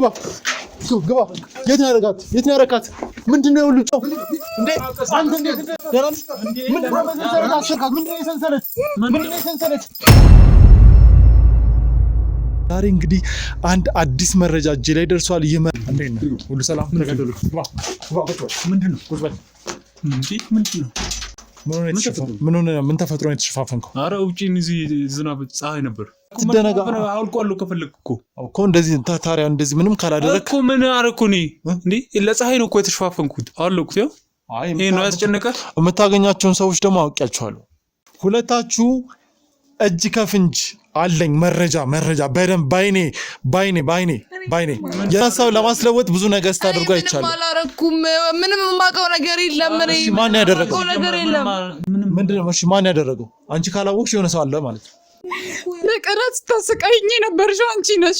ግባ ግባ የት ያረጋት ምንድነው ሁሉ ጮህ እንዴ አንተ እንዴት ደራም ምንድነው መሰረት አሽርካት ምንድነው ሰንሰለት ዛሬ እንግዲህ አንድ አዲስ መረጃ እጄ ላይ ደርሷል እንዴት ነው ሁሉ ሰላም ተገደሉ ምንድነው ቁጥበት ምንድነው ምን ተፈጥሮ ነው የተሸፋፈንከው? አረ ውጪን እዚህ ዝናብ ፀሐይ ነበር ትደነጋ አልቆአለሁ ከፈለክ እኮ እንደዚህ ታታሪያ እንደዚህ ምንም ካላደረክ እኮ ምን አረኩኝ እንዴ ለፀሐይ ነው እኮ የተሸፋፈንኩት አለኩት ያው ይሄ ነው ያስጨነቀ የምታገኛቸውን ሰዎች ደግሞ አውቂያቸዋለሁ ሁለታችሁ እጅ ከፍንጅ አለኝ መረጃ በደም ባይኔ የራሳው ለማስለወጥ ብዙ ነገር ስታደርጉ አይቻልም ማላረኩም ምንም ማቀው ነገር የለም እሺ ማን ያደረገው ነገር የለም ምንድነው እሺ ማን ያደረገው አንቺ ካላወቅሽ የሆነ ሰው አለ ማለት ለቀራት ተስቀይኝ ነበርሽ አንቺ ነሽ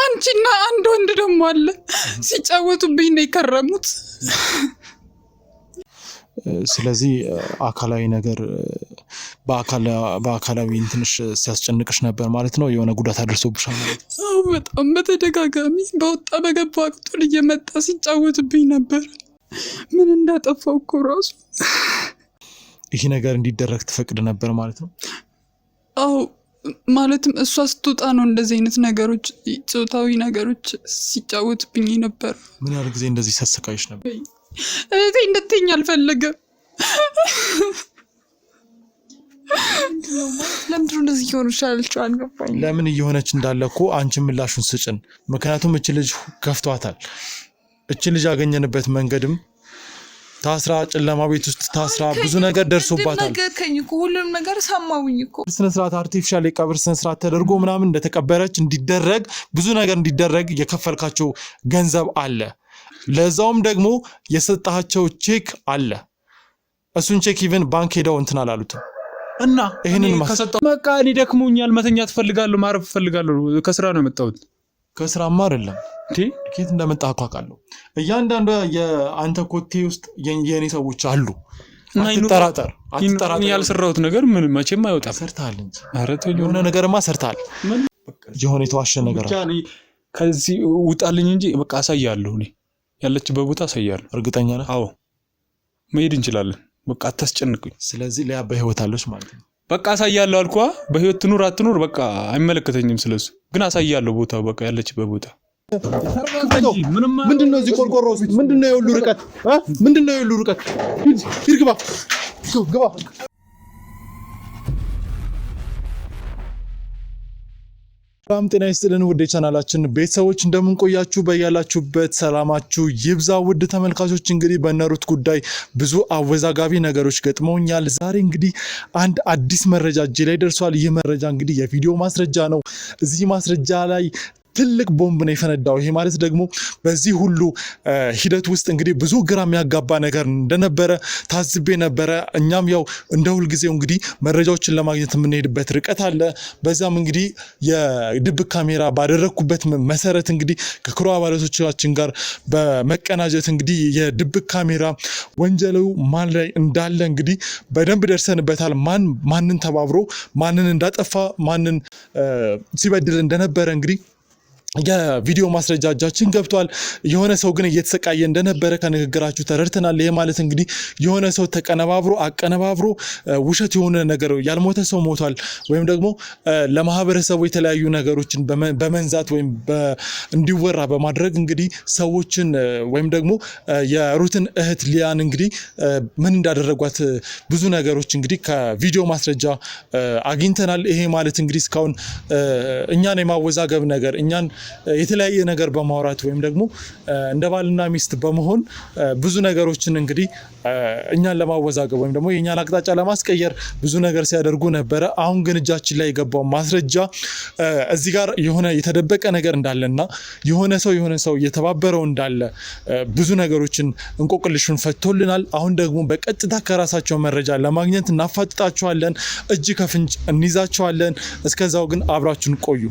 አንቺና አንድ ወንድ ደግሞ አለ ሲጫወቱብኝ ነው የከረሙት ስለዚህ አካላዊ ነገር በአካላዊ እንትንሽ ሲያስጨንቅሽ ነበር ማለት ነው የሆነ ጉዳት አድርሶብሻል ማለት አዎ በጣም በተደጋጋሚ በወጣ በገባ ቁጥር እየመጣ ሲጫወትብኝ ነበር ምን እንዳጠፋው እኮ ራሱ ይሄ ነገር እንዲደረግ ትፈቅድ ነበር ማለት ነው አዎ ማለትም እሷ ስትወጣ ነው እንደዚህ አይነት ነገሮች ጾታዊ ነገሮች ሲጫወትብኝ ነበር ምን ያህል ጊዜ እንደዚህ ሰስቃይሽ ነበር እቴ እንደተኛ አልፈለገም ለምን እንደዚህ ይሆንሻል አልቻልኩኝ ለምን እየሆነች እንዳለኮ አንቺ ምላሹን ስጭን ምክንያቱም እቺ ልጅ ከፍቷታል እቺ ልጅ ያገኘንበት መንገድም ታስራ ጨለማ ቤት ውስጥ ታስራ ብዙ ነገር ደርሶባታል ነገር ከኝኩ ሁሉም ነገር ሰማውኝ እኮ ስነ ስርዓት አርቲፊሻል የቀብር ስነ ስርዓት ተደርጎ ምናምን እንደተቀበረች እንዲደረግ ብዙ ነገር እንዲደረግ የከፈልካቸው ገንዘብ አለ ለዛውም ደግሞ የሰጣቸው ቼክ አለ እሱን ቼክ ኢቭን ባንክ ሄደው እንትን አላሉትም እና ይሄንን ከሰጠው በቃ እኔ ደክሞኛል መተኛት ፈልጋለሁ ማረፍ ፈልጋለሁ ከስራ ነው የመጣሁት ከስራማ አይደለም ከየት እንደመጣህ አውቃለሁ እያንዳንዱ የአንተ ኮቴ ውስጥ የኔ ሰዎች አሉ አትጠራጠር ያልሰራሁት ነገር ምን መቼም አይወጣም ሰርታል እንጂ ኧረ ተው የሆነ ነገርማ ሰርታል የሆነ የተዋሸ ነገር አለ ከዚህ ውጣልኝ እንጂ በቃ አሳያለሁ እኔ ያለችበት ቦታ አሳያለሁ እርግጠኛ ነህ አዎ መሄድ እንችላለን በቃ አታስጨንቁኝ ስለዚህ ሊያ በህይወት አለሽ ማለት ነው በቃ አሳያለሁ አልኳ በህይወት ትኑር አትኑር በቃ አይመለከተኝም ስለሱ ግን አሳያለሁ ቦታው በቃ ያለችበት ቦታ ምንድነው እዚህ ቆርቆሮ ውስጥ ምንድነው የሁሉ ርቀት ምንድነው የሁሉ ርቀት ሂድ ግባ ሰላም ጤና ይስጥልን ውድ ቻናላችን ቤተሰቦች እንደምን ቆያችሁ በያላችሁበት ሰላማችሁ ይብዛ ውድ ተመልካቾች እንግዲህ በነሩት ጉዳይ ብዙ አወዛጋቢ ነገሮች ገጥመውኛል ዛሬ እንግዲህ አንድ አዲስ መረጃ እጄ ላይ ደርሷል ይህ መረጃ እንግዲህ የቪዲዮ ማስረጃ ነው እዚህ ማስረጃ ላይ ትልቅ ቦምብ ነው የፈነዳው ይሄ ማለት ደግሞ በዚህ ሁሉ ሂደት ውስጥ እንግዲህ ብዙ ግራ የሚያጋባ ነገር እንደነበረ ታዝቤ ነበር እኛም ያው እንደ ሁሉ ጊዜው እንግዲህ መረጃዎችን ለማግኘት የምንሄድበት ርቀት አለ በዛም እንግዲህ የድብቅ ካሜራ ባደረኩበት መሰረት እንግዲህ ከክሩ አባላቶቻችን ጋር በመቀናጀት እንግዲህ የድብቅ ካሜራ ወንጀሉ ማን ላይ እንዳለ እንግዲህ በደንብ ደርሰንበታል ማንን ተባብሮ ማንን እንዳጠፋ ማንን ሲበድል እንደነበረ እንግዲህ የቪዲዮ ማስረጃ እጃችን ገብቷል የሆነ ሰው ግን እየተሰቃየ እንደነበረ ከንግግራችሁ ተረድተናል ይሄ ማለት እንግዲህ የሆነ ሰው አቀነባብሮ ውሸት የሆነ ነገር ያልሞተ ሰው ሞቷል ወይም ደግሞ ለማህበረሰቡ የተለያዩ ነገሮችን በመንዛት ወይም እንዲወራ በማድረግ እንግዲህ ሰዎችን ወይም ደግሞ የሩትን እህት ሊያን እንግዲህ ምን እንዳደረጓት ብዙ ነገሮች እንግዲህ ከቪዲዮ ማስረጃ አግኝተናል ይሄ ማለት እንግዲህ እስካሁን እኛን የማወዛገብ ነገር እኛን የተለያየ ነገር በማውራት ወይም ደግሞ እንደ ባልና ሚስት በመሆን ብዙ ነገሮችን እንግዲህ እኛን ለማወዛገብ ወይም ደግሞ የኛን አቅጣጫ ለማስቀየር ብዙ ነገር ሲያደርጉ ነበር አሁን ግን እጃችን ላይ የገባው ማስረጃ እዚህ ጋር የሆነ የተደበቀ ነገር እንዳለና የሆነ ሰው እየተባበረው እንዳለ ብዙ ነገሮችን እንቆቅልሹን ፈቶልናል አሁን ደግሞ በቀጥታ ከራሳቸው መረጃ ለማግኘት እናፋጥጣቸዋለን እጅ ከፍንጅ እንይዛቸዋለን እስከዛው ግን አብራችሁን ቆዩ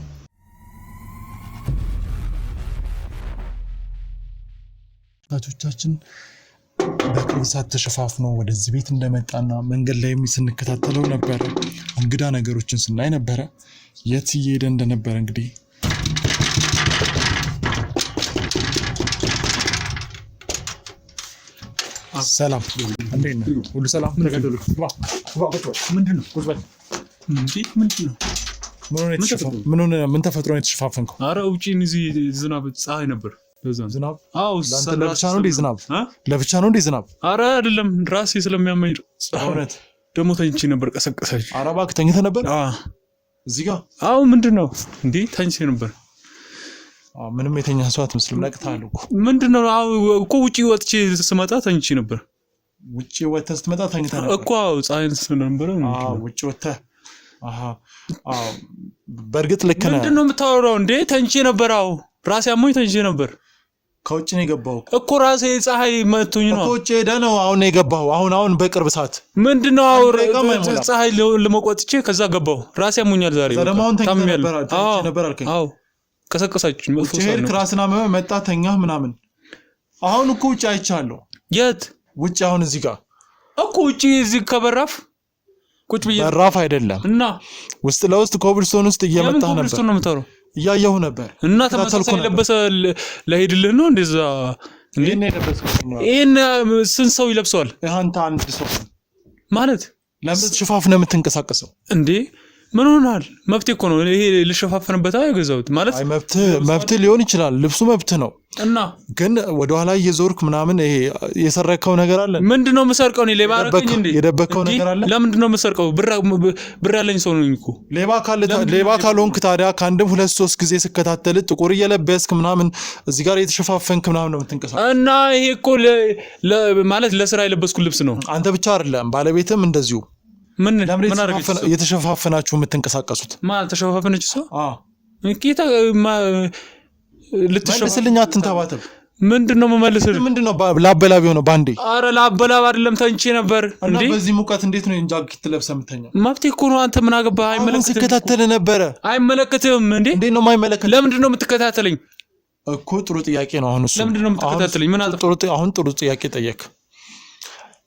ታቾቻችን በክንሳት ተሸፋፍኖ ወደዚህ ቤት እንደመጣና መንገድ ላይ ስንከታተለው ነበር እንግዳ ነገሮችን ስናይ ነበር የት እየሄደ እንደነበር እንግዲህ ሰላም እንዴት ነህ? ሁሉ ሰላም? ምንድነው? ምን ተፈጥሮ ነው የተሸፋፈንከው? ኧረ ውጪ እዚህ ዝናብ ፀሐይ ነበር። ዝናብ? አዎ ለብቻ ነው እንዴ ዝናብ? ለብቻ ነው እንዴ ዝናብ? ኧረ አይደለም ራሴ ስለሚያመኝ እውነት ደግሞ ተኝቼ ነበር ቀሰቀሰኝ። ኧረ እባክህ ተኝተህ ነበር? እዚህ ጋር? አዎ ምንድነው እንዴ ተኝቼ ነበር። ምንም የተኛ ሰው አትመስልም። ነቅተሃል እኮ። ምንድነው? አዎ እኮ ውጪ ወጥቼ ስመጣ ተኝቼ ነበር። ውጪ ወጥተህ ስትመጣ ተኝተህ ነበር እኮ? አዎ ፀሐይን ስለነበረ ውጪ ወጥተህ በእርግጥ ልክ ነህ። ምንድነው የምታወራው እንዴ? ተኝቼ ነበር። አዎ ራሴ አሞኝ ተኝቼ ነበር። ከውጭ ነው የገባው እኮ ራሴ ፀሐይ መቶኝ ነው። ከውጭ ሄደህ ነው አሁን ነው የገባው? አሁን በቅርብ ሰዓት ምንድነው? ፀሐይ ለመቆጥቼ ከዛ ገባው። ራሴ አሞኛል ዛሬ። ነበር አልከኝ። አዎ ቀሰቀሳችሁኝ። ውጭ ሄድክ፣ ራስን አመመህ፣ መጣህ፣ ተኛህ ምናምን። አሁን እኮ ውጭ አይቻለሁ። የት ውጭ? አሁን እዚህ ጋር እኮ ውጭ እዚህ ከበራፍ ቁጭ ብዬ። በራፍ አይደለም እና ውስጥ ለውስጥ ኮብልስቶን ውስጥ እየመጣህ ነበር። ኮብልስቶን ነው የምታወራው? እያየሁ ነበር። እና ተመሳሳይ ለበሰ ለሄድልህ ነው እንደዛ? ይሄን ስንት ሰው ይለብሰዋል? አንተ አንድ ሰው ማለት ለምን ተሸፋፍነህ የምትንቀሳቀሰው እንዴ? ምን ሆናል? መብቴ እኮ ነው ይሄ ልሸፋፈንበት አይገዛውት ማለት። አይ መብትህ ሊሆን ይችላል፣ ልብሱ መብትህ ነው። እና ግን ወደ ኋላ እየዞርክ ምናምን ይሄ የሰረከው ነገር አለ። ምንድነው የምሰርቀው? እኔ ሌባ አረከኝ እንዴ? የደበከው ነገር አለ። ለምንድነው የምሰርቀው? ብር ያለኝ ሰው ነኝ እኮ። ሌባ ካልሆንክ ታዲያ ከአንድም 2-3 ጊዜ ስከታተል ጥቁር እየለበስክ ምናምን እዚህ ጋር የተሸፋፈንክ ምናምን ነው የምትንቀሳቀሰው። እና ይሄ እኮ ማለት ለስራ የለበስኩት ልብስ ነው። አንተ ብቻ አይደለም ባለቤትም እንደዚሁ። ምን አረጋችሁ? የተሸፋፈናችሁ የምትንቀሳቀሱት? ማለት ተሸፋፈነች ሰው? ጌታ ልትሸፋፍልኝ አትንተባተብ። ምንድነው መመለስልህ? ምንድነው ላበላብ የሆነው ባንዴ? አረ ላበላብ አይደለም ተንቼ ነበር እንዴ። በዚህ ሙቀት እንዴት ነው ጃኬት ለብሰህ የምተኛው? መብቴ እኮ ነው። አንተ ምን አገባህ? አይመለከትም። ስከታተል ነበረ። አይመለከትም እንዴ? እንዴት ነው የማይመለከት? ለምንድነው የምትከታተለኝ እኮ? ጥሩ ጥያቄ ነው። አሁን እሱ ለምንድነው የምትከታተለኝ? ምን አጥፍ? አሁን ጥሩ ጥያቄ ጠየቅ።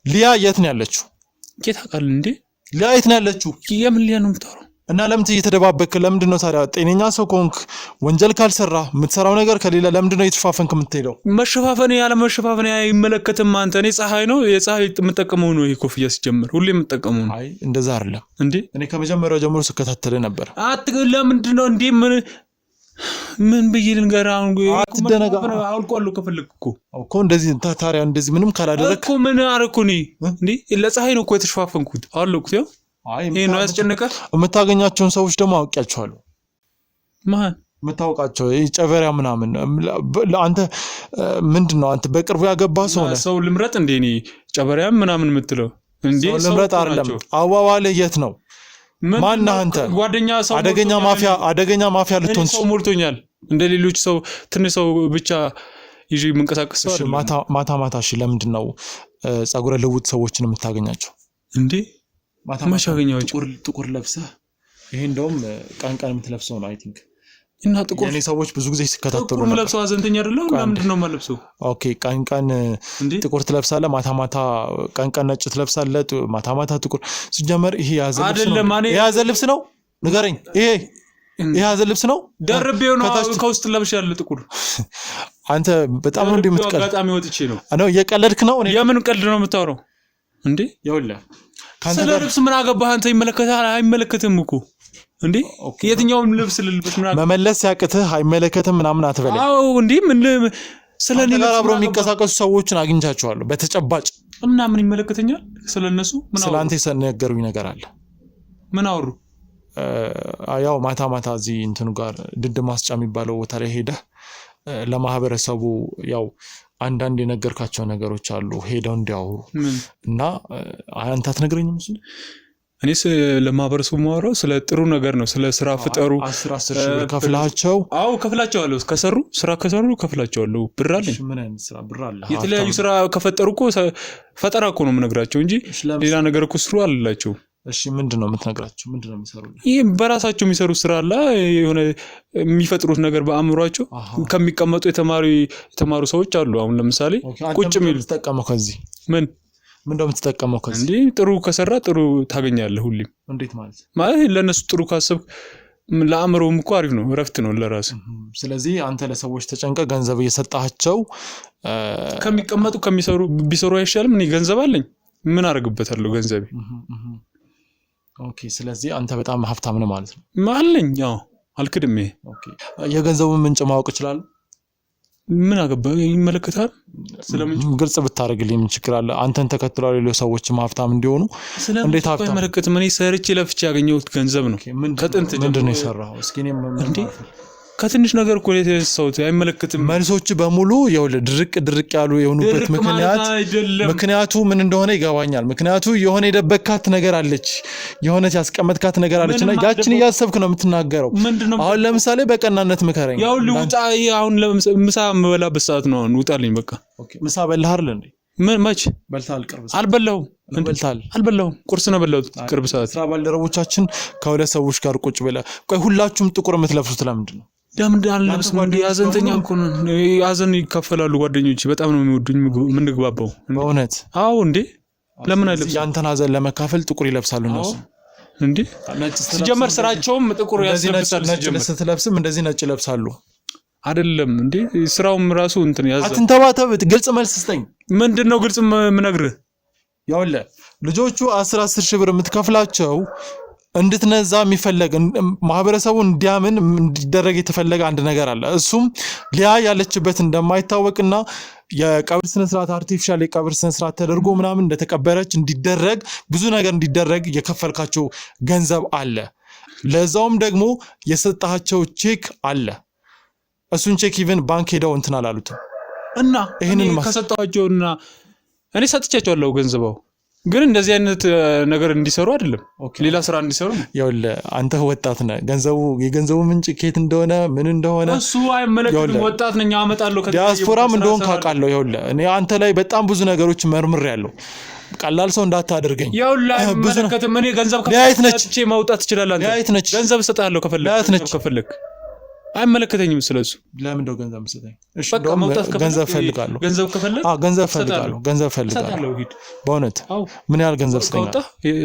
ሊያ የት ነው ያለችው? ጌታ ቃል እንዴ ሊያ የት ነው ያለችው? የምን ሊያ ነው የምታወራው? እና ለምን እየተደባበክ? ለምንድነው ታዲያ ጤነኛ ሰው ኮንክ ወንጀል ካልሰራ የምትሰራው ነገር ከሌላ ለምንድነው እየተሸፋፈንክ የምትሄደው? መሸፋፈን ያለ መሸፋፈን አይመለከትም። አንተ እኔ ፀሐይ ነው የፀሐይ የምጠቀመው ነው። ይሄ ኮፍያ ሲጀምር ሁሌ የምጠቀመው ነው። አይ እንደዛ አይደለም እንዴ። እኔ ከመጀመሪያው ጀምሮ ስከታተል ነበር። ለምንድነው እንዴ? ምን ብዬ ልንገርህ? አትደነጋ። አውልቆአለሁ ከፈለግህ እኮ እንደዚህ ታዲያ እንደዚህ ምንም ካላደረክ እኮ ምን አደረኩ እኔ እንዴ? ለፀሐይ ነው እኮ የተሸፋፈንኩት። አውልቁት ያው ይሄ ነው ያስጨነቀህ። የምታገኛቸውን ሰዎች ደግሞ አውቂያቸዋለሁ። ማን የምታውቃቸው? ጨበሪያ ምናምን። አንተ ምንድነው አንተ በቅርቡ ያገባህ ሰው ነህ። ሰው ልምረጥ እንዴ? እኔ ጨበሪያ ምናምን የምትለው እንዴ? ሰው ልምረጥ አይደለም። አዋዋልህ የት ነው? ማን ነህ አንተ? ጓደኛ ሰው አደገኛ ማፊያ ልትሆን ሰው ሞልቶኛል። እንደ ሌሎች ሰው ትንሽ ሰው ብቻ ይዤ የምንቀሳቀስ ሰው አይደለም። ማታ እሺ፣ ለምንድን ነው ፀጉረ ልውጥ ሰዎችን የምታገኛቸው እንዴ? ማታ ጥቁር ለብሰህ ይሄ እንደውም ቀን የምትለብሰው ነው አይ ቲንክ። እና ጥቁር የኔ ሰዎች ብዙ ጊዜ ሲከታተሉ ነው። ለብሰው አዘንተኛ አይደለም። ለምንድን ነው የማለብሰው? ኦኬ ቀን ጥቁር ትለብሳለህ፣ ማታ ቀን ነጭ ትለብሳለህ፣ ማታ ጥቁር። ሲጀመር ይሄ ያዘ ልብስ ነው። ንገረኝ፣ ይሄ ያዘ ልብስ ነው? ደርቤው ነው ከውስጥ ለብሽ ያለ ጥቁር። አንተ በጣም ነው እንደምትቀልድ። አጋጣሚ ወጥቼ ነው። እየቀለድክ ነው። የምን ቀልድ ነው የምታወራው እንዴ? ይኸውልህ ስለ ልብስ ምን አገባህ አንተ? ይመለከታል አይመለከትም እኮ እንዴ? የትኛውም ልብስ ልልበስ ምን መመለስ ያቅትህ አይመለከትም ምናምን አትበለኝ። አዎ እንዴ ምን ስለኔ ጋር አብረው የሚንቀሳቀሱ ሰዎችን አግኝቻቸዋለሁ በተጨባጭ። እና ምን ይመለከተኛል? ስለነሱ ምን ስለ አንተ የነገሩኝ ነገር አለ። ምን አወሩ? ያው ማታ እዚህ እንትኑ ጋር ድድ ማስጫ የሚባለው ቦታ ላይ ሄደህ ለማህበረሰቡ ያው አንዳንድ የነገርካቸው ነገሮች አሉ ሄደው እንዲያወሩ እና አንተ አትነግረኝም? እሱ እኔስ ለማህበረሰቡ ማወራው ስለ ጥሩ ነገር ነው። ስለ ስራ ፍጠሩ። 10 ሺህ ብር ከፍላቸው? አዎ ከፍላቸዋለሁ። ስራ ከሰሩ ከፍላቸዋለሁ። ብር አለኝ። ምን አይነት ስራ? ብር አለ። የተለያዩ ስራ ከፈጠሩ እኮ ፈጠራ እኮ ነው የምነግራቸው እንጂ ሌላ ነገር እኮ ስሩ አልላቸው። እሺ ምንድነው የምትነግራቸው? ምንድነው የሚሰሩት? ይሄ በራሳቸው የሚሰሩት ስራ አለ። የሆነ የሚፈጥሩት ነገር በአእምሯቸው ከሚቀመጡ የተማሩ ሰዎች አሉ። አሁን ለምሳሌ ቁጭ የሚሉ ተጠቀመው ከዚህ ምንድነው የምትጠቀመው ከዚህ? እንዴ ጥሩ ከሰራ ጥሩ ታገኛለህ ሁሌም። እንዴት ማለት? ለነሱ ጥሩ ካሰብክ ለአእምሮም እኮ አሪፍ ነው እረፍት ነው ለራስ ስለዚህ አንተ ለሰዎች ተጨንቀ ገንዘብ እየሰጣቸው ከሚቀመጡ ከሚሰሩ ቢሰሩ አይሻልም እኔ ገንዘብ አለኝ ምን አደርግበታለሁ ገንዘቤ ኦኬ ስለዚህ አንተ በጣም ሀብታም ነህ ማለት ነው ማለኝ ያው አልክድም ኦኬ የገንዘቡን ምንጭ ማወቅ ይችላል ምን አገባ ይመለከታል ስለምን ግልጽ ብታረግልኝ ምን ችግር አለ አንተን ተከትለው ሌሎች ሰዎች ሀብታም እንዲሆኑ እንዴት ሀብታም ይመለከት ምን ሰርቼ ለፍቼ ያገኘሁት ገንዘብ ነው ከጥንት ምንድነው የሰራው እስኪ እኔ ከትንሽ ነገር እኮ ለተሰውት አይመለከትም መልሶች በሙሉ ይኸውልህ ድርቅ ያሉ የሆኑበት ምክንያቱ ምን እንደሆነ ይገባኛል ምክንያቱ የሆነ የደበካት ነገር አለች የሆነ ያስቀመጥካት ነገር አለችና ያችን ያሰብክ ነው የምትናገረው አሁን ለምሳሌ በቀናነት ምከረኝ ያው ልውጣ አሁን ምሳ መበላበት ሰዓት ነው ውጣልኝ በቃ ኦኬ ምሳ በላህ አይደል እንዴ መች በልታል ቅርብ አልበላሁም አልበላሁም ቁርስ ነው በላሁት ቅርብ ሰዓት ስራ ባልደረቦቻችን ከሁለት ሰዎች ጋር ቁጭ ብለ ቆይ ሁላችሁም ጥቁር የምትለብሱት ለምንድን ነው ለምን አልለብስም እንዴ ያዘንተኛ እኮ ነው ያዘን ይከፈላሉ ጓደኞቼ በጣም ነው የሚወዱኝ ምን ግባባው በእውነት አዎ እንዴ ለምን አይለብስም ያንተን ሀዘን ለመካፈል ጥቁር ይለብሳሉ እነሱ እንዴ ሲጀመር ስራቸውም ጥቁር ያስለብሳሉ ነጭ ስትለብስም እንደዚህ ነጭ ይለብሳሉ አይደለም እንዴ ስራውም ራሱ እንትን ያዘ አትንተባተብ ግልጽ መልስ ስጠኝ ምንድነው ግልጽ ምነግርህ ያውለ ልጆቹ 10 ሺህ ብር የምትከፍላቸው እንድትነዛ የሚፈለግ ማህበረሰቡ እንዲያምን እንዲደረግ የተፈለገ አንድ ነገር አለ እሱም ሊያ ያለችበት እንደማይታወቅና የቀብር ስነ ስርዓት አርቲፊሻል የቀብር ስነ ስርዓት ተደርጎ ምናምን እንደተቀበረች እንዲደረግ ብዙ ነገር እንዲደረግ የከፈልካቸው ገንዘብ አለ ለዛውም ደግሞ የሰጣቸው ቼክ አለ እሱን ቼክ ኢቭን ባንክ ሄደው እንትን አላሉት እና ይሄንን ከሰጣቸውና እኔ ሰጥቻቸዋለሁ ገንዘባው ግን እንደዚህ አይነት ነገር እንዲሰሩ አይደለም ሌላ ስራ እንዲሰሩ ያውለ አንተ ወጣት ነህ የገንዘቡ ምንጭ ከየት እንደሆነ ምን እንደሆነ እሱ አይመለከትም ወጣት ነኝ አመጣለሁ ዲያስፖራም እንደሆነ ካቃለው ያውለ እኔ አንተ ላይ በጣም ብዙ ነገሮች መርምሬያለሁ ቀላል ሰው እንዳታደርገኝ ያውላ አይመለከትም እኔ ገንዘብ ከፍቼ ማውጣት ይችላል አንተ ገንዘብ ሰጣለሁ ከፈለክ አይመለከተኝም ስለሱ ለምን ነው ገንዘብ መስጠኝ እሺ ገንዘብ ፈልጋለሁ ገንዘብ ፈልጋለሁ በእውነት ምን ያህል ገንዘብ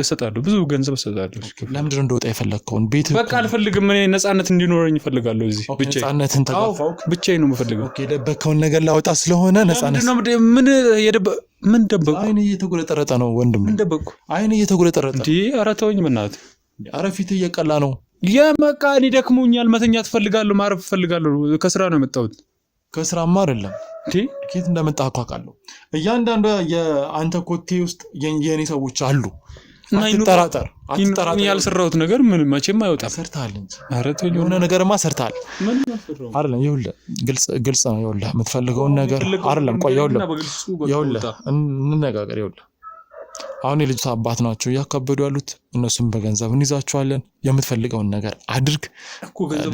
ሰጣለሁ ብዙ ገንዘብ ሰጣለሁ ለምን ነው እንደወጣ የፈለግከው ቤት በቃ አልፈልግም እኔ ነፃነት እንዲኖረኝ እፈልጋለሁ እዚህ ነፃነትን ተጋፋው ብቻዬን ነው የምፈልገው ኦኬ የደበከውን ነገር ላወጣ ስለሆነ ነፃነት ምን ደበቁ አይኔ እየተጎለጠረጠ ነው ወንድም ምን ደበቁ አይኔ እየተጎለጠረጠ እንዴ ኧረ ተወኝ በእናትህ ኧረ ፊት እየቀላ ነው የመቃኒ ደክሞኛል መተኛት ፈልጋለሁ ማረፍ ፈልጋለሁ ከስራ ነው የመጣሁት ከስራማ አይደለም እንዴ ከየት እንደመጣህ አውቃለሁ እያንዳንዱ የአንተ ኮቴ ውስጥ የኔ ሰዎች አሉ አትጠራጠር ያልሰራሁት ነገር ምን መቼም አይወጣም ሰርታል እንጂ ኧረ ተወኝ የሆነ ነገርማ ሰርታል አይደለም ይኸውልህ ግልጽ ነው ይኸውልህ የምትፈልገውን ነገር አይደለም ቆይ ይኸውልህ እንነጋገር ይኸውልህ አሁን የልጅ አባት ናቸው ያከበዱ ያሉት እነሱም በገንዘብ እንይዛቸዋለን የምትፈልገውን ነገር አድርግ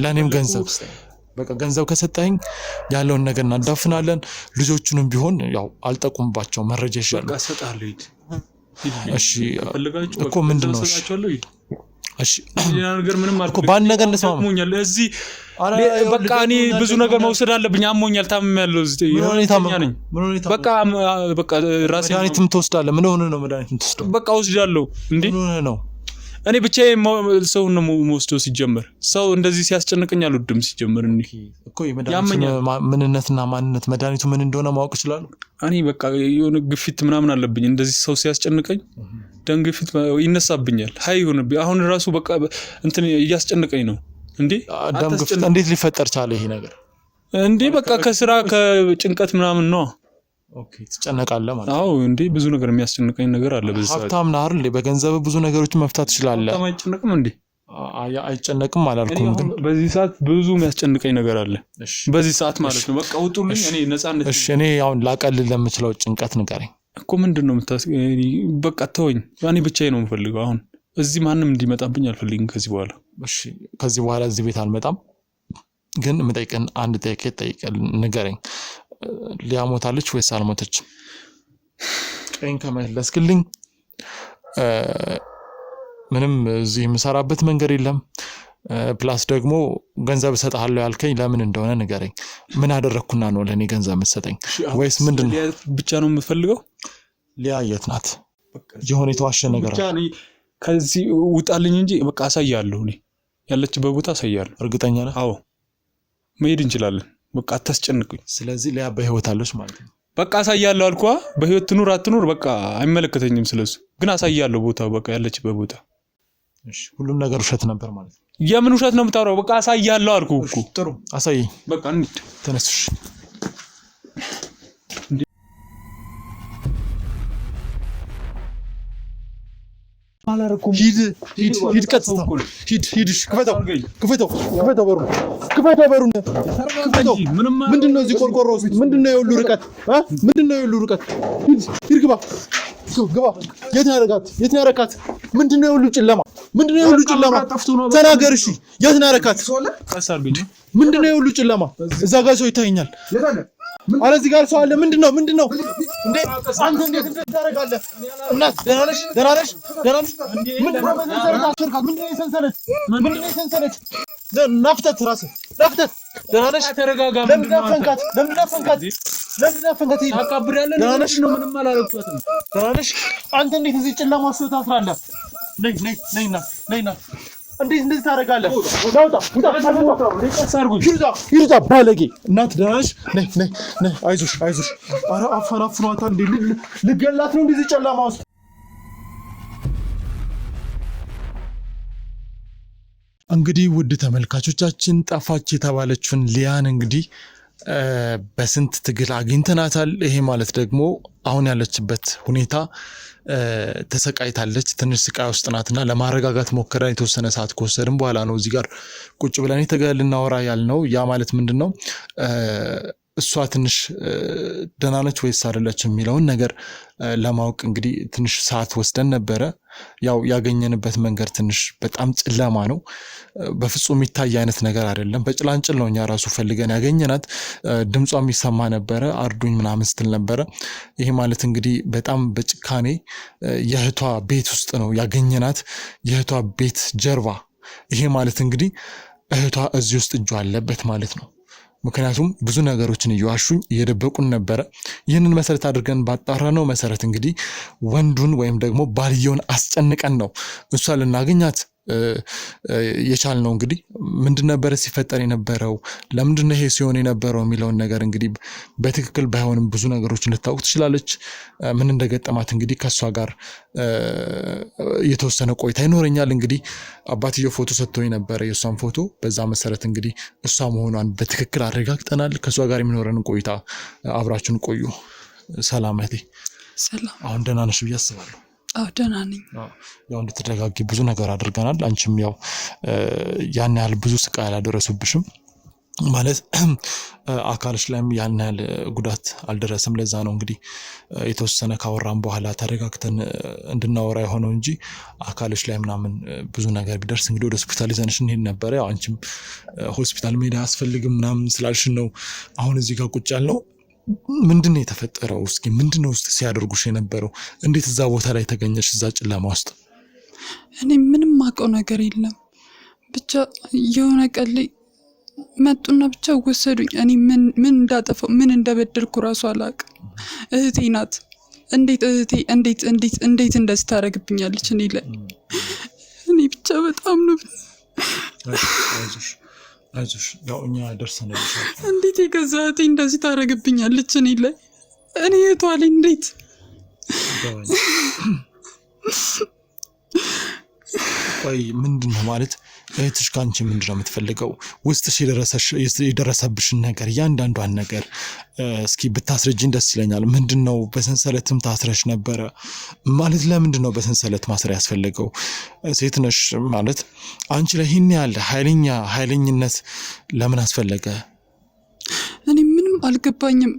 ለኔም ገንዘብ በቃ ገንዘብ ከሰጠኝ ያለውን ነገር እናዳፍናለን ልጆቹንም ቢሆን ያው አልጠቁምባቸው መረጃ ይሻላል በቃ ሰጣለሁ እሺ እኮ ምንድነው እሺ ሌላ ነገር ምንም እኮ ባን ነገር እንስማማኛል እዚህ በቃ እኔ ብዙ ነገር መውሰድ አለብኝ አሞኛል ታምሜያለሁ በቃ ራሴ መድኃኒትም ትወስዳለህ ምን ሆነ ነው መድኃኒትም ትወስደው በቃ ወስዳለሁ እንዴ ምን ሆነ ነው እኔ ብቻዬን ሰው ነው የምወስደው ሲጀመር ሰው እንደዚህ ሲያስጨንቀኝ አልወድም ሲጀመር እኮ የመድኃኒቱ ምንነትና ማንነት መድኃኒቱ ምን እንደሆነ ማወቅ ይችላል እኔ በቃ የሆነ ግፊት ምናምን አለብኝ እንደዚህ ሰው ሲያስጨንቀኝ ደም ግፊት ይነሳብኛል ሃይ ሆነብኝ አሁን ራሱ በቃ እንትን እያስጨነቀኝ ነው እንዴ ደም ግፊት እንዴት ሊፈጠር ቻለ ይሄ ነገር እንዴ በቃ ከስራ ከጭንቀት ምናምን ነው ኦኬ ትጨነቃለህ ማለት አዎ እንዴ ብዙ ነገር የሚያስጨንቀኝ ነገር አለ በዚህ ሰዓት ሀብታም ነህ አይደል በገንዘብ ብዙ ነገሮችን መፍታት ትችላለህ አይጨነቅም እንዴ አይጨነቅም አላልኩም ግን በዚህ ሰዓት ብዙ የሚያስጨንቀኝ ነገር አለ በዚህ ሰዓት ማለት ነው በቃ ውጡልኝ እኔ ነፃነት እሺ እኔ አሁን ላቀልል ለምችለው ጭንቀት ንገረኝ እኮ ምንድነው በቃ ተወኝ እኔ ብቻዬን ነው የምፈልገው አሁን እዚህ ማንንም እንዲመጣብኝ አልፈልግም ከዚህ በኋላ እሺ ከዚህ በኋላ እዚህ ቤት አልመጣም ግን ምጠይቀን አንድ ጠይቀን ንገረኝ ሊያ ሞታለች ወይስ አልሞተችም ቀኝ ከመለስክልኝ ምንም እዚህ የምሰራበት መንገድ የለም ፕላስ ደግሞ ገንዘብ ሰጣለሁ ያልከኝ ለምን እንደሆነ ንገረኝ ምን አደረኩና ነው ለኔ ገንዘብ መስጠኝ ወይስ ምንድነው ብቻ ነው የምፈልገው ሊያ የት ናት የሆነ የተዋሸ ነገር ብቻ ከዚህ ውጣልኝ እንጂ በቃ አሳያለሁ እኔ ያለችበት ቦታ አሳያለሁ። እርግጠኛ ነህ? አዎ መሄድ እንችላለን። በቃ አታስጨንቁኝ። ስለዚህ ሊያ በህይወት አለች ማለት ነው። በቃ አሳያለሁ አልኳ። በህይወት ትኑር አትኑር በቃ አይመለከተኝም ስለሱ። ግን አሳያለሁ ቦታው በቃ ያለችበት ቦታ። እሺ ሁሉም ነገር ውሸት ነበር ማለት ነው። የምን ውሸት ነው የምታወራው? በቃ አሳያለሁ አልኩ እኮ። ጥሩ አሳየኝ። በቃ እንሂድ። ተነስሽ ሂድ ቀጥታ ሂድ ክፈተው በሩን ምንድነው እዚህ ቆርቆሮ ውስጥ ምንድነው የሁሉ ርቀት ሂድ ግባ የት ነው ያረካት ምንድነው የሁሉ ጨለማ ተናገር እሺ የት ነው ያረካት ምንድነው የሁሉ ጨለማ እዛ ጋር ሰው ይታየኛል አለ እዚህ ጋር ሰው አለ ምንድነው እንዴ አንተ እንዴት ታረጋለህ እናት ደህና ነሽ ምንድነው የሰንሰለት ናፍተት ደህና ነሽ ተረጋጋ ለምን አፈንካት አቃብራለህ ነው ምንም አላረኩትም ደህና ነሽ አንተ እንዴት እዚህ ጨለማ ውስጥ ታስራለህ ነይና እንዴት እንደዚህ ታረጋለህ ይሩጣ ባለጌ እናት ደህና ነሽ አይዞሽ ኧረ አፈናፍኗታ እንዴ ልገላት ነው እንደዚህ ጨለማ ውስጥ እንግዲህ ውድ ተመልካቾቻችን ጠፋች የተባለችውን ሊያን እንግዲህ በስንት ትግል አግኝተናታል። ይሄ ማለት ደግሞ አሁን ያለችበት ሁኔታ ተሰቃይታለች። ትንሽ ስቃይ ውስጥ ናትና ለማረጋጋት ሞከረን። የተወሰነ ሰዓት ከወሰድን በኋላ ነው እዚህ ጋር ቁጭ ብለን ልናወራ ያልነው። ያ ማለት ምንድነው እሷ ትንሽ ደህና ነች ወይስ አይደለች የሚለውን ነገር ለማወቅ እንግዲህ ትንሽ ሰዓት ወስደን ነበረ። ያው ያገኘንበት መንገድ ትንሽ በጣም ጨለማ ነው። በፍጹም የሚታይ አይነት ነገር አይደለም። በጭላንጭል ነው እኛ ራሱ ፈልገን ያገኘናት። ድምጿ የሚሰማ ነበረ፣ አርዱኝ ምናምን ስትል ነበረ። ይሄ ማለት እንግዲህ በጣም በጭካኔ የእህቷ ቤት ውስጥ ነው ያገኘናት፣ የእህቷ ቤት ጀርባ። ይሄ ማለት እንግዲህ እህቷ እዚህ ውስጥ እጇ አለበት ማለት ነው። ምክንያቱም ብዙ ነገሮችን እየዋሹኝ እየደበቁን ነበረ። ይህንን መሰረት አድርገን ባጣራነው መሰረት እንግዲህ ወንዱን ወይም ደግሞ ባልየውን አስጨንቀን ነው እሷ ልናገኛት የቻልነው። እንግዲህ ምንድን ነበረ ሲፈጠር የነበረው ለምንድን ነው ይሄ ሲሆን የነበረው የሚለውን ነገር እንግዲህ በትክክል ባይሆንም ብዙ ነገሮች ልታውቅ ትችላለች። ምን እንደገጠማት እንግዲህ ከእሷ ጋር የተወሰነ ቆይታ ይኖረኛል። እንግዲህ አባትየው ፎቶ ሰጥቶኝ ነበረ፣ የእሷን ፎቶ። በዛ መሰረት እንግዲህ እሷ መሆኗን በትክክል አረጋግጠናል። ከእሷ ጋር የሚኖረንን ቆይታ አብራችሁን ቆዩ። ሰላም እህቴ። ሰላም። አሁን ደህና ነሽ ብዬ አስባለሁ። አዎ ደህና ነኝ። ያው እንድትረጋጊ ብዙ ነገር አድርገናል። አንቺም ያው ያን ያህል ብዙ ስቃይ አላደረሱብሽም ማለት አካልሽ ላይም ያን ያህል ጉዳት አልደረሰም። ለዛ ነው እንግዲህ የተወሰነ ካወራን በኋላ ተረጋግተን እንድናወራ የሆነው እንጂ አካልሽ ላይ ምናምን ብዙ ነገር ቢደርስ እንግዲህ ወደ ሆስፒታል ይዘንሽ እንሄድ ነበረ። ያው አንቺም ሆስፒታል መሄድ አያስፈልግም ምናምን ስላልሽን ነው አሁን እዚህ ጋር ቁጭ ያልነው። ምንድን ነው የተፈጠረው? እስኪ ምንድን ነው ውስጥ ሲያደርጉሽ የነበረው? እንዴት እዛ ቦታ ላይ ተገኘሽ እዛ ጨለማ ውስጥ? እኔ ምንም ማውቀው ነገር የለም። ብቻ የሆነ ቀን ላይ መጡና ብቻ ወሰዱኝ። እኔ ምን እንዳጠፋው ምን እንደበደልኩ ራሱ አላውቅም። እህቴ ናት። እንዴት እንደዚህ ታደርግብኛለች እኔ ላይ? እኔ ብቻ በጣም ነው። አይዞሽ ያው እኛ ደርሰንልሻል። እንዴት የገዛ እህቴ እንደዚህ ታደርግብኛለች እኔ ላይ? እኔ እህቷ ላይ እንዴት? ቆይ ምንድነው ማለት እህትሽ ከአንቺ ምንድነው የምትፈልገው? ውስጥሽ የደረሰብሽን ነገር እያንዳንዷን ነገር እስኪ ብታስረጅኝ ደስ ይለኛል። ምንድነው በሰንሰለትም ታስረሽ ነበረ ማለት ለምንድነው በሰንሰለት ማሰር ያስፈልገው? ሴት ነሽ ማለት አንቺ ላይ ይሄን ያለ ኃይለኝነት ለምን አስፈለገ? እኔ ምንም አልገባኝም።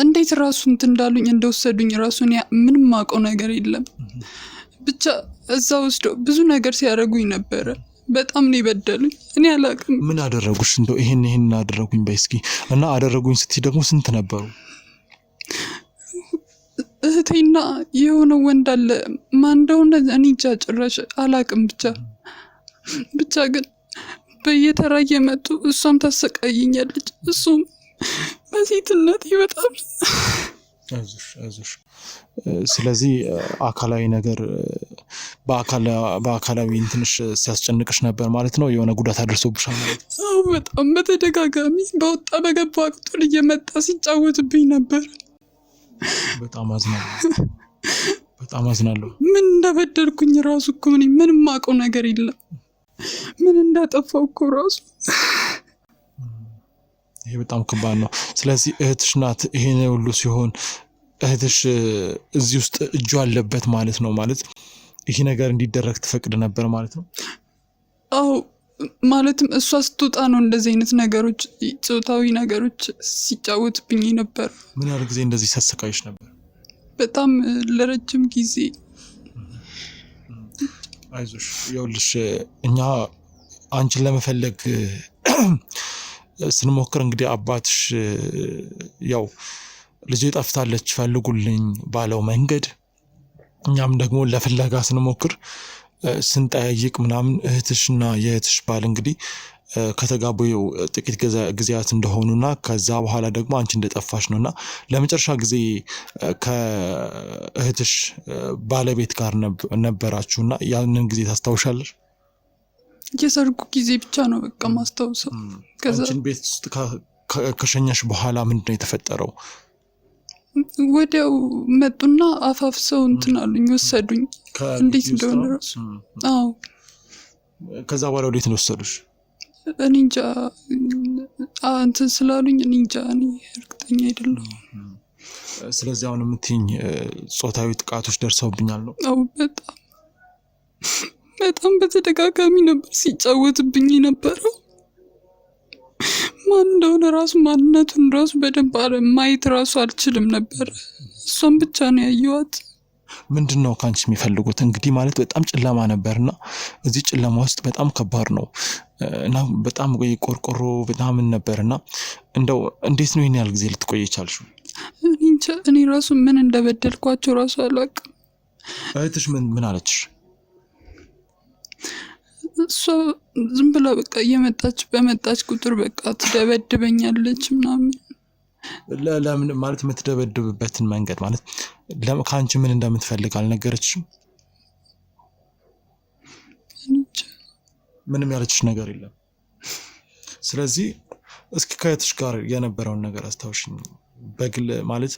እንዴት ራሱ እንትን እንዳሉኝ እንደወሰዱኝ ራሱ ምንም ማውቀው ነገር የለም። ብቻ እዛ ወስደው ብዙ ነገር ሲያደርጉኝ ነበረ። በጣም ነው የበደሉኝ። እኔ አላውቅም። ምን አደረጉሽ? እንደው ይሄን አደረጉኝ በይ እስኪ። እና አደረጉኝ ስትይ ደግሞ ስንት ነበሩ? እህቴና የሆነ ወንድ አለ። ማን እንደሆነ እኔ እንጃ ጭራሽ አላውቅም። ብቻ ግን በየተራ እየመጡ እሷም ታሰቃይኛለች። እሱም በሴትነት በጣም አይዞሽ። ስለዚህ አካላዊ ነገር በአካላዊ ትንሽ ሲያስጨንቅሽ ነበር ማለት ነው? የሆነ ጉዳት አድርሶብሻል ማለት ነው? አዎ በጣም በተደጋጋሚ በወጣ በገባ ቁጥር እየመጣ ሲጫወትብኝ ነበር። በጣም አዝናለሁ። ምን እንደበደልኩኝ ራሱ እኮ እኔ ምንም ማውቀው ነገር የለም። ምን እንዳጠፋው እኮ ራሱ ይሄ በጣም ከባድ ነው። ስለዚህ እህትሽ ናት ይሄን ሁሉ ሲሆን እህትሽ እዚህ ውስጥ እጁ አለበት ማለት ነው? ማለት ይሄ ነገር እንዲደረግ ትፈቅድ ነበር ማለት ነው? አዎ ማለትም እሷ ስትወጣ ነው እንደዚህ አይነት ነገሮች፣ ጾታዊ ነገሮች ሲጫወትብኝ ነበር። ምን ያህል ጊዜ እንደዚህ ሲያሰቃይሽ ነበር? በጣም ለረጅም ጊዜ። አይዞሽ፣ ይኸውልሽ እኛ አንቺን ለመፈለግ ስንሞክር እንግዲህ አባትሽ ያው ልጄ ጠፍታለች ፈልጉልኝ ባለው መንገድ እኛም ደግሞ ለፍለጋ ስንሞክር ስንጠያይቅ ምናምን እህትሽና የእህትሽ ባል እንግዲህ ከተጋቡ ጥቂት ጊዜያት እንደሆኑና ከዛ በኋላ ደግሞ አንቺ እንደጠፋሽ ነውና ለመጨረሻ ጊዜ ከእህትሽ ባለቤት ጋር ነበራችሁና ያንን ጊዜ ታስታውሻለሽ? የሰርጉ ጊዜ ብቻ ነው በቃ ማስታውሰው። ከዛ አንቺን ቤት ውስጥ ከሸኘሽ በኋላ ምንድነው የተፈጠረው? ወዲያው መጡና አፋፍሰው እንትን አሉኝ፣ ወሰዱኝ። እንዴት እንደሆነ ራሱ አዎ። ከዛ በኋላ ወዴት ነው ወሰዱሽ? እኔ እንጃ እንትን ስላሉኝ እኔ እንጃ፣ እኔ እርግጠኛ አይደለሁም። ስለዚህ አሁን የምትይኝ ጾታዊ ጥቃቶች ደርሰውብኛል ነው? አዎ በጣም በተደጋጋሚ ነበር ሲጫወትብኝ የነበረው። ማን እንደሆነ ራሱ ማንነቱን ራሱ በደንብ ማየት ራሱ አልችልም ነበር። እሷን ብቻ ነው ያየኋት። ምንድን ነው ከአንቺ የሚፈልጉት? እንግዲህ ማለት በጣም ጨለማ ነበርና እዚህ ጨለማ ውስጥ በጣም ከባድ ነው እና በጣም ቆርቆሮ በጣም ነበርና እንደው እንዴት ነው ይሄን ያህል ጊዜ ልትቆይ የቻልሽው? እኔ ራሱ ምን እንደበደልኳቸው ራሱ አላውቅም። እህትሽ ምን አለችሽ? እሷ ዝም ብላ በቃ በመጣች ቁጥር በቃ ትደበድበኛለች ምናምን። ለምን ማለት የምትደበድብበትን መንገድ ማለት ከአንቺ ምን እንደምትፈልግ አልነገረችሽም? ምንም ያለችሽ ነገር የለም? ስለዚህ እስኪ ከእህትሽ ጋር የነበረውን ነገር አስታውሽኝ። በግል ማለት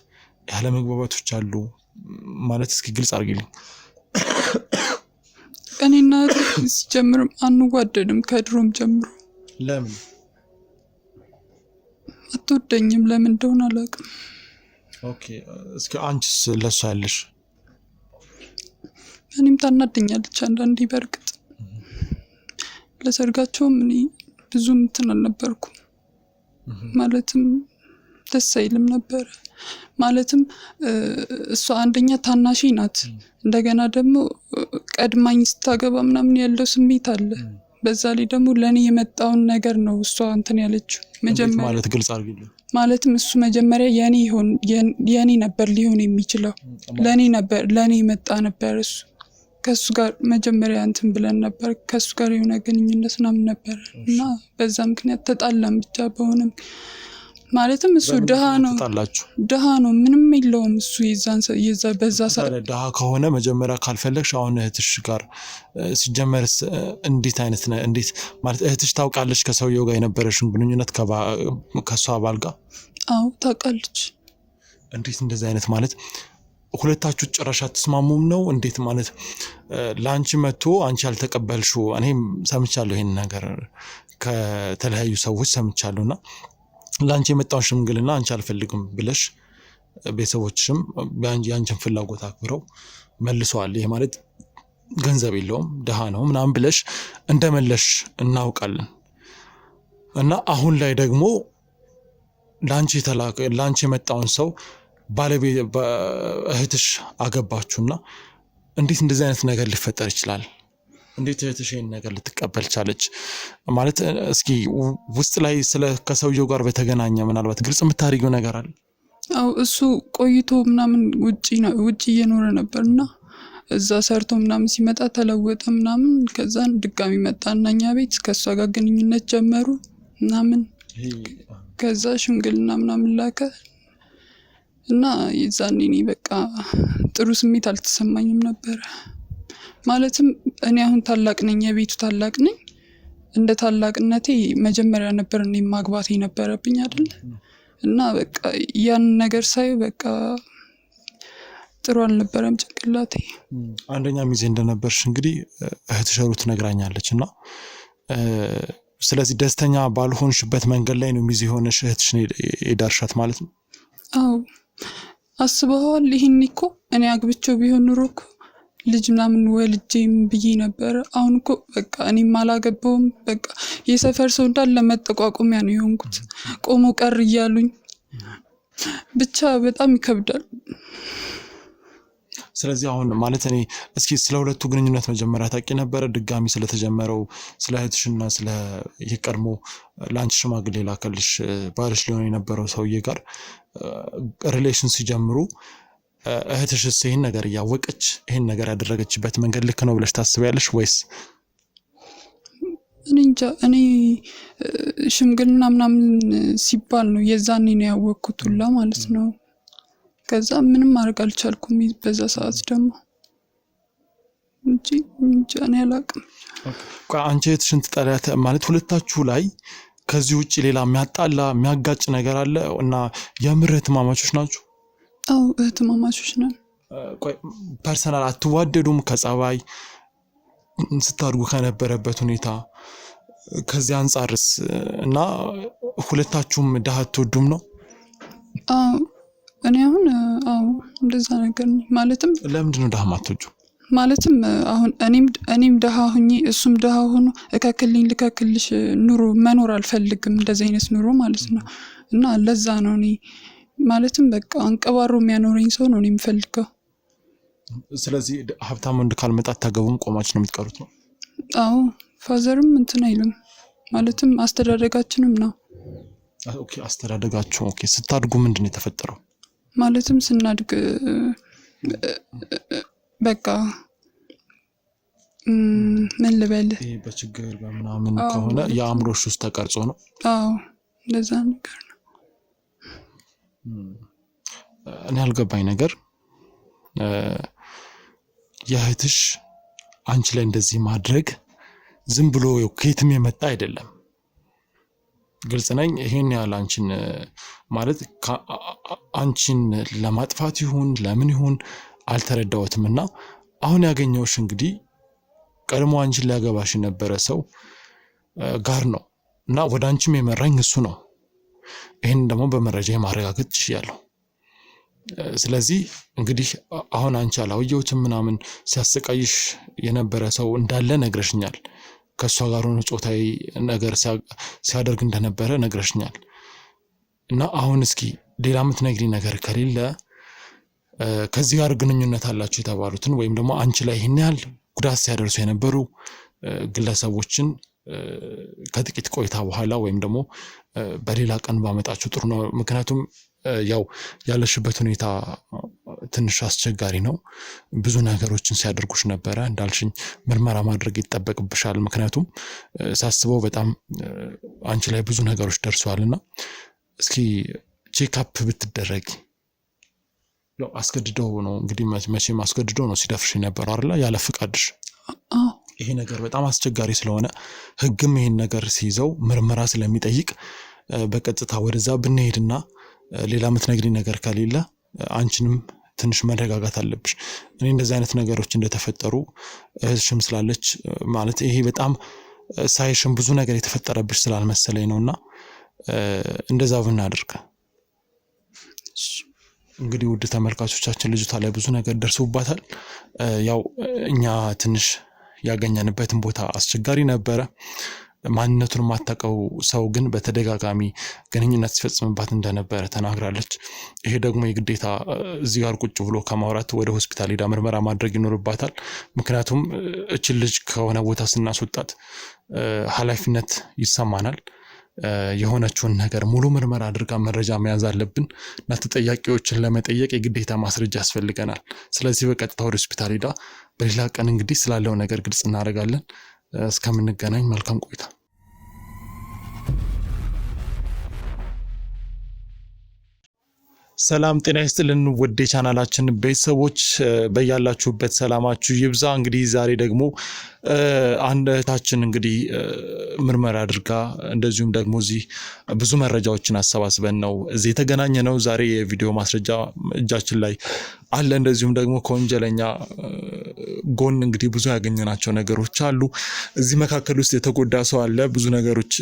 ያለ መግባባቶች አሉ ማለት እስኪ ግልጽ አድርጊልኝ። እኔና ሲጀምርም አንዋደድም ከድሮም ጀምሮ። ለምን? አትወደኝም፣ ለምን እንደሆነ አላውቅም። ኦኬ፣ እስኪ አንቺስ ለሷ ያለሽ? እኔም ታናደኛለች አንዳንዴ። በርግጥ ለሰርጋቸውም እኔ ብዙም እንትን አልነበርኩም፣ ማለትም ደስ አይልም ነበር። ማለትም እሷ አንደኛ ታናሽ ናት፣ እንደገና ደግሞ ቀድማኝ ስታገባ ምናምን ያለው ስሜት አለ። በዛ ላይ ደግሞ ለኔ የመጣውን ነገር ነው እሷ እንትን ያለችው መጀመሪያ። ማለት ግልጽ አድርጊልኝ። ማለትም እሱ መጀመሪያ የኔ ነበር ሊሆን የሚችለው፣ ለኔ መጣ ነበር እሱ። ከሱ ጋር መጀመሪያ እንትን ብለን ነበር፣ ከሱ ጋር የሆነ ግንኙነት ምናምን ነበር እና በዛ ምክንያት ተጣላን ብቻ በሆነም። ማለትም እሱ ድሃ ነው ምንም የለውም እሱ። በዛ ሰዓት ድሃ ከሆነ መጀመሪያ ካልፈለግሽ አሁን እህትሽ ጋር ሲጀመርስ እንዴት ማለት እህትሽ ታውቃለች ከሰውየው ጋር የነበረሽን ግንኙነት ከሷ ባል ጋር? አዎ ታውቃለች። እንዴት እንደዚህ አይነት ማለት ሁለታችሁ ጭራሽ አትስማሙም ነው? እንዴት ማለት ለአንቺ መጥቶ አንቺ ያልተቀበልሽው? እኔም ሰምቻለሁ ይሄን ነገር ከተለያዩ ሰዎች ሰምቻለሁና ለአንቺ የመጣውን ሽምግልና አንቺ አልፈልግም ብለሽ ቤተሰቦችሽም የአንቺን ፍላጎት አክብረው መልሰዋል። ይሄ ማለት ገንዘብ የለውም ድሃ ነው ምናምን ብለሽ እንደመለሽ እናውቃለን። እና አሁን ላይ ደግሞ ለአንቺ የመጣውን ሰው እህትሽ አገባችሁና እንዴት እንደዚህ አይነት ነገር ሊፈጠር ይችላል? እንዴት እህትሽ ይሄን ነገር ልትቀበል ቻለች? ማለት እስኪ ውስጥ ላይ ከሰውየው ጋር በተገናኘ ምናልባት ግልጽ የምታደርጊው ነገር አለ? አዎ እሱ ቆይቶ ምናምን ውጪ እየኖረ ነበርና እዛ ሰርቶ ምናምን ሲመጣ ተለወጠ ምናምን። ከዛን ድጋሚ መጣና እኛ ቤት ከሷ ጋር ግንኙነት ጀመሩ ምናምን። ከዛ ሽምግልና ምናምን ላከ እና የዛኔ እኔ በቃ ጥሩ ስሜት አልተሰማኝም ነበር። ማለትም እኔ አሁን ታላቅ ነኝ፣ የቤቱ ታላቅ ነኝ። እንደ ታላቅነቴ መጀመሪያ ነበር እኔ ማግባት የነበረብኝ አይደል? እና በቃ ያን ነገር ሳይ በቃ ጥሩ አልነበረም ጭንቅላቴ። አንደኛ ሚዜ እንደነበርሽ እንግዲህ እህትሽ ሩት ነግራኛለች እና ስለዚህ ደስተኛ ባልሆንሽበት መንገድ ላይ ነው ሚዜ ሆነሽ እህትሽን የዳርሻት ማለት ነው? አዎ አስበዋል። ይሄን እኮ እኔ አግብቼው ቢሆን ኑሮ እኮ ልጅ ምናምን ወልጄም ብዬ ነበር። አሁን እኮ በቃ እኔም አላገባውም። በቃ የሰፈር ሰው እንዳለ መጠቋቆሚያ ነው የሆንኩት። ቆሞ ቀር እያሉኝ ብቻ በጣም ይከብዳል። ስለዚህ አሁን ማለት እኔ እስኪ ስለ ሁለቱ ግንኙነት መጀመሪያ ታውቂ ነበረ? ድጋሚ ስለተጀመረው ስለ እህትሽና ስለ የቀድሞ ለአንቺ ሽማግሌ ላከልሽ ባልሽ ሊሆን የነበረው ሰውዬ ጋር ሪሌሽን ሲጀምሩ እህትሽስ ይህን ነገር እያወቀች ይህን ነገር ያደረገችበት መንገድ ልክ ነው ብለሽ ታስቢያለሽ ወይስ? እኔ እንጃ። እኔ ሽምግልና ምናምን ሲባል ነው የዛኔ ነው ያወቅኩት ሁላ ማለት ነው። ከዛ ምንም ማድረግ አልቻልኩም በዛ ሰዓት ደግሞ እንጂ እኔ አላቅም። አንቺ እህትሽን ትጠሪያት ማለት ሁለታችሁ ላይ ከዚህ ውጭ ሌላ የሚያጣላ የሚያጋጭ ነገር አለ? እና የምር እህትማማቾች ናችሁ? አዎ እህትማማቾች ነን። ፐርሰናል አትዋደዱም? ከጸባይ ስታድጉ ከነበረበት ሁኔታ ከዚህ አንጻርስ? እና ሁለታችሁም ድሃ አትወዱም ነው? አዎ እኔ አሁን እንደዛ ነገር ነው። ማለትም ለምንድን ነው ድሃ ማትወጂው? ማለትም አሁን እኔም ድሃ ሁኜ እሱም ድሃ ሆኖ ልከክልሽ ኑሮ መኖር አልፈልግም፣ እንደዚህ አይነት ኑሮ ማለት ነው። እና ለዛ ነው እኔ ማለትም በቃ አንቀባሮ የሚያኖረኝ ሰው ነው እኔ የምፈልገው። ስለዚህ ሀብታም ወንድ ካልመጣ አታገቡም? ቆማችሁ ነው የምትቀሩት ነው? አዎ ፋዘርም እንትን አይልም። ማለትም አስተዳደጋችንም ነው። ኦኬ አስተዳደጋችሁ። ኦኬ ስታድጉ ምንድን ነው የተፈጠረው? ማለትም ስናድግ በቃ ምን ልበል በችግር በምናምን ከሆነ የአእምሮሽ ውስጥ ተቀርጾ ነው? አዎ እንደዛ ነገር ነው። እኔ ያልገባኝ ነገር የእህትሽ አንቺ ላይ እንደዚህ ማድረግ ዝም ብሎ ከየትም የመጣ አይደለም። ግልጽ ነኝ። ይሄን ያህል አንቺን ማለት አንቺን ለማጥፋት ይሁን ለምን ይሁን አልተረዳሁትም። እና አሁን ያገኘውሽ እንግዲህ ቀድሞ አንቺን ሊያገባሽ የነበረ ሰው ጋር ነው እና ወደ አንቺም የመራኝ እሱ ነው። ይህን ደግሞ በመረጃ ማረጋገጥ ችያለሁ። ስለዚህ እንግዲህ አሁን አንቺ አላወየሁትም ምናምን ሲያሰቃይሽ የነበረ ሰው እንዳለ ነግረሽኛል። ከእሷ ጋር ሆኖ ጾታዊ ነገር ሲያደርግ እንደነበረ ነግረሽኛል። እና አሁን እስኪ ሌላ የምትነግሪኝ ነገር ከሌለ ከዚህ ጋር ግንኙነት አላችሁ የተባሉትን ወይም ደግሞ አንቺ ላይ ይህን ያህል ጉዳት ሲያደርሱ የነበሩ ግለሰቦችን ከጥቂት ቆይታ በኋላ ወይም ደግሞ በሌላ ቀን ባመጣችሁ ጥሩ ነው። ምክንያቱም ያው ያለሽበት ሁኔታ ትንሽ አስቸጋሪ ነው። ብዙ ነገሮችን ሲያደርጉሽ ነበረ እንዳልሽኝ ምርመራ ማድረግ ይጠበቅብሻል። ምክንያቱም ሳስበው በጣም አንቺ ላይ ብዙ ነገሮች ደርሰዋልና እስኪ ቼክአፕ ብትደረጊ። ያው አስገድደው ነው እንግዲህ መቼም አስገድደው ነው ሲደፍርሽ የነበረው አይደል? ያለ ፍቃድሽ። ይሄ ነገር በጣም አስቸጋሪ ስለሆነ ህግም ይሄን ነገር ሲይዘው ምርመራ ስለሚጠይቅ በቀጥታ ወደዛ ብንሄድና ሌላ የምትነግሪኝ ነገር ከሌለ አንቺንም ትንሽ መረጋጋት አለብሽ። እኔ እንደዚህ አይነት ነገሮች እንደተፈጠሩ እህትሽም ስላለች ማለት ይሄ በጣም ሳይሽም ብዙ ነገር የተፈጠረብሽ ስላልመሰለኝ ነውና እንደዛ ብናደርግ። እንግዲህ ውድ ተመልካቾቻችን ልጅቷ ላይ ብዙ ነገር ደርሶባታል። ያው እኛ ትንሽ ያገኘንበትን ቦታ አስቸጋሪ ነበረ። ማንነቱን የማታውቀው ሰው ግን በተደጋጋሚ ግንኙነት ሲፈጽምባት እንደነበረ ተናግራለች። ይሄ ደግሞ የግዴታ እዚህ ጋር ቁጭ ብሎ ከማውራት ወደ ሆስፒታል ሄዳ ምርመራ ማድረግ ይኖርባታል። ምክንያቱም እችን ልጅ ከሆነ ቦታ ስናስወጣት ኃላፊነት ይሰማናል። የሆነችውን ነገር ሙሉ ምርመራ አድርጋ መረጃ መያዝ አለብን እና ተጠያቂዎችን ለመጠየቅ የግዴታ ማስረጃ ያስፈልገናል። ስለዚህ በቀጥታ ወደ ሆስፒታል ሄዳ በሌላ ቀን እንግዲህ ስላለው ነገር ግልጽ እናደርጋለን። እስከምንገናኝ መልካም ቆይታ። ሰላም ጤና ይስጥልን ውድ የቻናላችን ቤተሰቦች በያላችሁበት ሰላማችሁ ይብዛ። እንግዲህ ዛሬ ደግሞ አንድ እህታችን እንግዲህ ምርመራ አድርጋ እንደዚሁም ደግሞ እዚህ ብዙ መረጃዎችን አሰባስበን ነው እዚህ የተገናኘ ነው። ዛሬ የቪዲዮ ማስረጃ እጃችን ላይ አለ። እንደዚሁም ደግሞ ከወንጀለኛ ጎን እንግዲህ ብዙ ያገኘናቸው ነገሮች አሉ። እዚህ መካከል ውስጥ የተጎዳ ሰው አለ፣ ብዙ ነገሮች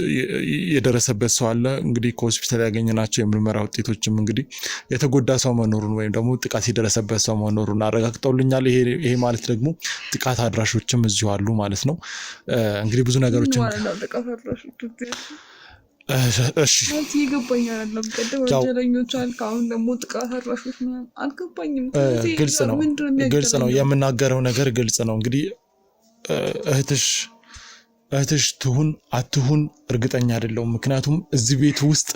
የደረሰበት ሰው አለ። እንግዲህ ከሆስፒታል ያገኘናቸው የምርመራ ውጤቶችም እንግዲህ የተጎዳ ሰው መኖሩን ወይም ደግሞ ጥቃት የደረሰበት ሰው መኖሩን አረጋግጠውልኛል። ይሄ ማለት ደግሞ ጥቃት አድራሾችም እዚሁ አሉ ማለት ነው። እንግዲህ ብዙ ነገሮችን እሺ ግልጽ ነው የምናገረው ነገር ግልጽ ነው። እንግዲህ እህትሽ ትሁን አትሁን እርግጠኛ አይደለሁም። ምክንያቱም እዚህ ቤት ውስጥ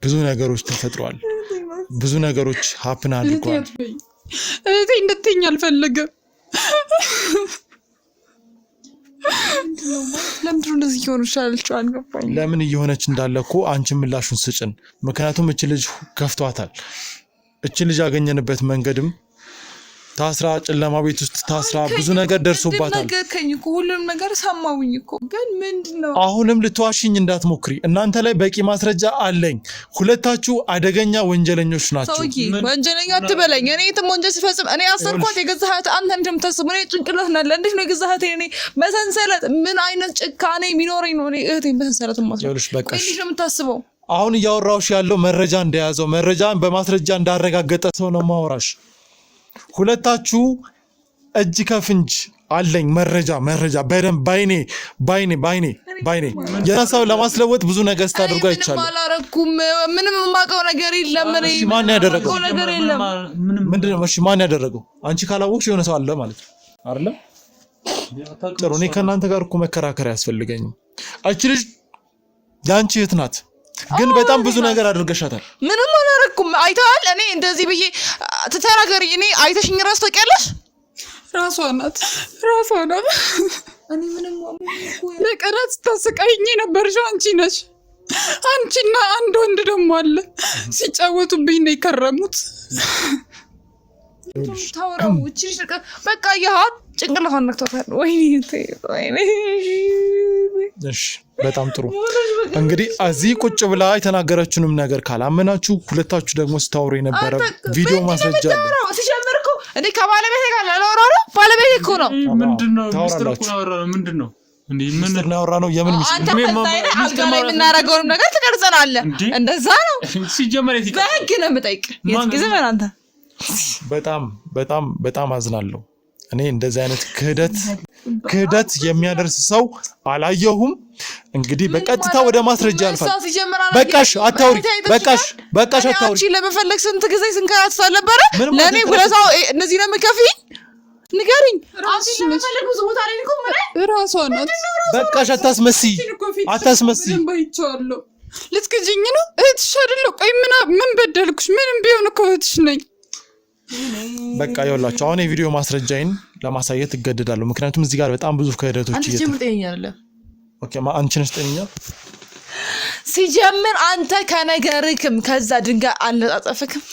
ብዙ ነገሮች ተፈጥረዋል፣ ብዙ ነገሮች ሀፕን አድርገዋል። እህቴ እንድትይኝ አልፈልግም። ለምንድን እንደዚህ እየሆኑ ቻለች? አልገባኝም። ለምን እየሆነች እንዳለ እኮ አንቺ ምላሹን ስጭን። ምክንያቱም እች ልጅ ከፍቷታል። እች ልጅ ያገኘንበት መንገድም ታስራ ጨለማ ቤት ውስጥ ታስራ ብዙ ነገር ደርሶባታል። ነገርከኝ እኮ ሁሉም ነገር ሰማሁኝ እኮ፣ ግን ምንድነው? አሁንም ልትዋሽኝ እንዳትሞክሪ። እናንተ ላይ በቂ ማስረጃ አለኝ። ሁለታችሁ አደገኛ ወንጀለኞች ናቸው። ሰውዬ ወንጀለኛ አትበለኝ። እኔ የትም ወንጀል ስፈጽም እኔ አሰርኳት የገዛሃት አንተ እንደምታስበው እኔ ጭንቅላት ናለ። እንዴት ነው የገዛሃት? እኔ በሰንሰለት ምን አይነት ጭካኔ የሚኖረኝ ነው? እኔ እህቴን በሰንሰለት ማስረጃ በቃሽ። እንዴት ነው የምታስበው? አሁን እያወራሁሽ ያለው መረጃ እንደያዘው መረጃን በማስረጃ እንዳረጋገጠ ሰው ነው ማወራሽ። ሁለታችሁ እጅ ከፍንጅ አለኝ መረጃ በደንብ ባይኔ የራሳው ለማስለወጥ ብዙ ነገር ስታደርጉ አይቻልም። አላረኩም። ምንም የማውቀው ነገር የለም። እሺ ማን ያደረገው ነገር የለም። ምንድነው? እሺ ማን ያደረገው? አንቺ ካላወቅሽ የሆነ ሰው አለ ማለት ነው አይደል? ጥሩ። እኔ ከእናንተ ጋር እኮ መከራከር አያስፈልገኝም። እቺ ልጅ ያንቺ እህት ናት፣ ግን በጣም ብዙ ነገር አድርገሻታል። ምንም አላረኩም። አይተሃል? እኔ እንደዚህ ብዬ ተተናገሪ። እኔ አይተሽኝ ራስ ታውቂያለሽ? ራሷ ናት። እኔ ምንም ለቀናት ስታስቃይኝ ነበርሽ አንቺ ነሽ። አንቺና አንድ ወንድ ደግሞ አለ ሲጫወቱብኝ ነው የከረሙት። ታወራው እቺሽ በቃ ያሃት ጭንቅላቷን ነክቷታል። ወይኔ እሺ በጣም ጥሩ። እንግዲህ እዚህ ቁጭ ብላ የተናገረችውንም ነገር ካላመናችሁ ሁለታችሁ ደግሞ ስታወሩ የነበረ ቪዲዮ ማስረጃ አለ። ሲጀምርኩ እኔ ከባለቤቴ ጋር ላወራ ነው። ባለቤቴ እኮ ነው። ምንድነው ሚስጥር እኮ ነው። ምንድነው እንዴ? ምን እናወራ ነው? የምን ሚስጥር? አንተ አልጋ ላይ የምናደርገውን ነገር ትቀርጸናለህ። እንደዛ ነው ሲጀመር። በህግ ነው የምጠይቅ። የት ጊዜ አንተ በጣም አዝናለሁ። እኔ እንደዚህ አይነት ክህደት የሚያደርስ ሰው አላየሁም። እንግዲህ በቀጥታ ወደ ማስረጃ አልፋል። በቃሽ አታውሪ። በቃሽ አታውሪ። እቺ ለመፈለግ ስንት ጊዜ ስንከራተት አልነበረ? ለኔ ወለሳው እነዚህ ነው የምከፍይ? ንገሪኝ። ራሷ ናት። በቃሽ አታስመስይ። ልትክጂኝ ነው? እህትሽ አይደለሁ? ቆይ ምን በደልኩሽ? ምንም ቢሆን እኮ እህትሽ ነኝ። በቃ ይኸውላችሁ አሁን የቪዲዮ ማስረጃዬን ለማሳየት እገደዳለሁ። ምክንያቱም እዚህ ጋር በጣም ብዙ ክህደቶች አንቺ ነሽ ጤነኛ። ሲጀምር አንተ ከነገርክም ከዛ ድንጋይ አልነጣጠፍክም።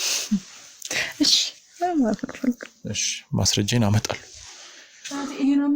እሺ ማስረጃዬን አመጣለሁ።